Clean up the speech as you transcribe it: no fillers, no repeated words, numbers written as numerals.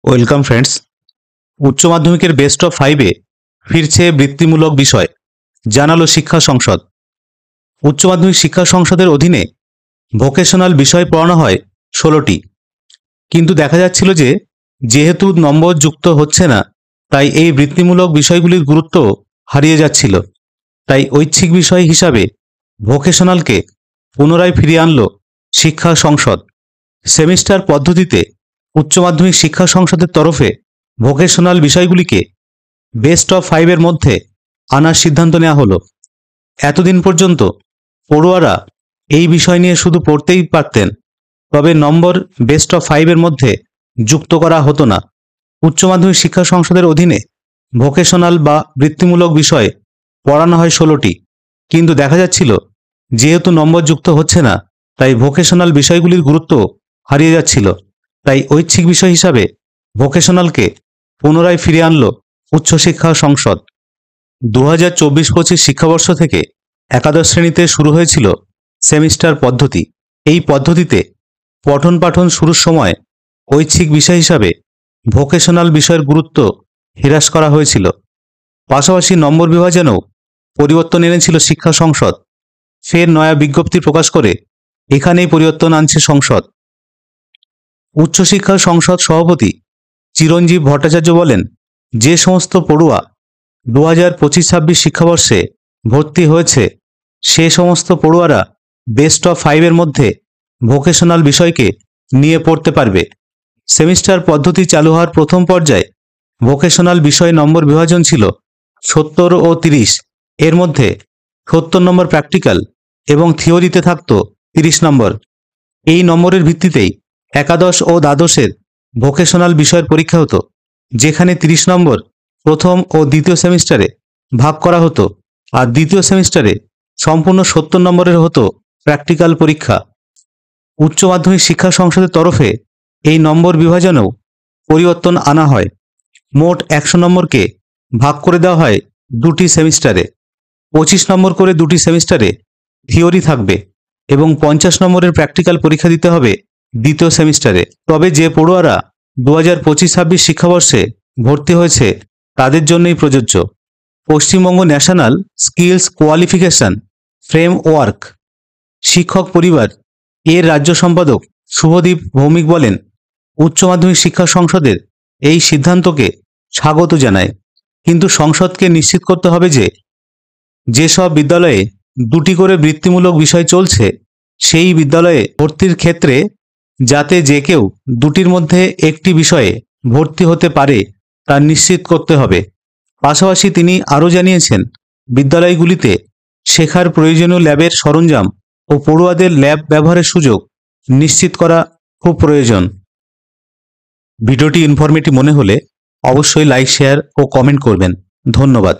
Welcome friends. উচ্চ মাধ্যমিকের best of 5-এ ফিরছে বৃত্তিমূলক বিষয়, জানালো শিক্ষা সংসদ। উচ্চ মাধ্যমিক শিক্ষা সংসদের অধীনে ভোকেশনাল বিষয় পড়ানো হয় 16টি, কিন্তু দেখা যাচ্ছিল যে যেহেতু নম্বর যুক্ত হচ্ছে না, তাই এই বৃত্তিমূলক বিষয়গুলির গুরুত্ব হারিয়ে যাচ্ছিল। তাই ঐচ্ছিক বিষয় হিসাবে ভোকেশনালকে পুনরায় ফিরিয়ে আনলো শিক্ষা সংসদ। সেমিস্টার পদ্ধতিতে উচ্চ মাধ্যমিক শিক্ষা সংসদের তরফে ভোকেশনাল বিষয়গুলিকে বেস্ট অফ 5-এর মধ্যে আনার সিদ্ধান্ত নেওয়া হলো। এতদিন পর্যন্ত পড়ুয়ারা এই বিষয় নিয়ে শুধু পড়তেই পারতেন, তবে নম্বর বেস্ট অফ 5-এর মধ্যে যুক্ত করা হতো না। উচ্চ মাধ্যমিক শিক্ষা সংসদের অধীনে ভোকেশনাল বা বৃত্তিমূলক বিষয় পড়ানো হয় 16টি, কিন্তু দেখা যাচ্ছিল যেহেতু নম্বর যুক্ত হচ্ছে না, তাই ভোকেশনাল বিষয়গুলির গুরুত্ব হারিয়ে যাচ্ছিল। তাই ঐচ্ছিক বিষয় হিসাবে ভোকেশনালকে পুনরায় ফিরিয়ে আনলো উচ্চশিক্ষা সংসদ। 2024-25 শিক্ষাবর্ষ থেকে একাদশ শ্রেণীতে শুরু হয়েছিল সেমিস্টার পদ্ধতি। এই পদ্ধতিতে পঠন পাঠন শুরুর সময় ঐচ্ছিক বিষয় হিসাবে ভোকেশনাল বিষয়ের গুরুত্ব হ্রাস করা হয়েছিল। পাশাপাশি নম্বর বিভাজনেও পরিবর্তন এনেছিল শিক্ষা সংসদ। ফের নয়া বিজ্ঞপ্তি প্রকাশ করে এখানেই পরিবর্তন আনছে সংসদ। উচ্চশিক্ষা সংসদ সভাপতি চিরঞ্জীব ভট্টাচার্য বলেন, যে সমস্ত পড়ুয়া 2025-26 শিক্ষাবর্ষে ভর্তি হয়েছে, সে সমস্ত পড়ুয়ারা বেস্ট অফ 5-এর মধ্যে ভোকেশনাল বিষয়কে নিয়ে পড়তে পারবে। সেমিস্টার পদ্ধতি চালু হওয়ার প্রথম পর্যায়ে ভোকেশনাল বিষয় নম্বর বিভাজন ছিল 70 ও 30। এর মধ্যে 70 নম্বর প্র্যাকটিক্যাল এবং থিওরিতে থাকত 30 নম্বর। এই নম্বরের ভিত্তিতেই একাদশ ও দ্বাদশের ভোকেশনাল বিষয়ের পরীক্ষা হতো, যেখানে 30 নম্বর প্রথম ও দ্বিতীয় সেমিস্টারে ভাগ করা হতো, আর দ্বিতীয় সেমিস্টারে সম্পূর্ণ 70 নম্বরের হতো প্র্যাকটিক্যাল পরীক্ষা। উচ্চ মাধ্যমিক শিক্ষা সংসদের তরফে এই নম্বর বিভাজনেও পরিবর্তন আনা হয়। মোট 100 নম্বরকে ভাগ করে দেওয়া হয় দুটি সেমিস্টারে। 25 নম্বর করে দুটি সেমিস্টারে থিওরি থাকবে এবং 50 নম্বরের প্র্যাকটিক্যাল পরীক্ষা দিতে হবে দ্বিতীয় সেমিস্টারে। তবে যে পড়ুয়ারা 2025-26 শিক্ষাবর্ষে ভর্তি হয়েছে, তাদের জন্যই প্রযোজ্য। Paschimbanga national skills qualification framework শিক্ষক পরিবার এর রাজ্য সম্পাদক শুভদীপ ভৌমিক বলেন, উচ্চ মাধ্যমিক শিক্ষা সংসদের এই সিদ্ধান্তকে স্বাগত জানায়, কিন্তু সংসদকে নিশ্চিত করতে হবে যে যেসব বিদ্যালয়ে দুটি করে বৃত্তিমূলক বিষয় চলছে, সেই বিদ্যালয়ে ভর্তির ক্ষেত্রে যাতে যে কেউ দুটির মধ্যে একটি বিষয়ে ভর্তি হতে পারে তা নিশ্চিত করতে হবে। পাশাপাশি তিনি আরও জানিয়েছেন, বিদ্যালয়গুলিতে শেখার প্রয়োজনীয় ল্যাবের সরঞ্জাম ও পড়ুয়াদের ল্যাব ব্যবহারের সুযোগ নিশ্চিত করা খুব প্রয়োজন। ভিডিওটি ইনফরমেটিভ মনে হলে অবশ্যই লাইক, শেয়ার ও কমেন্ট করবেন। ধন্যবাদ।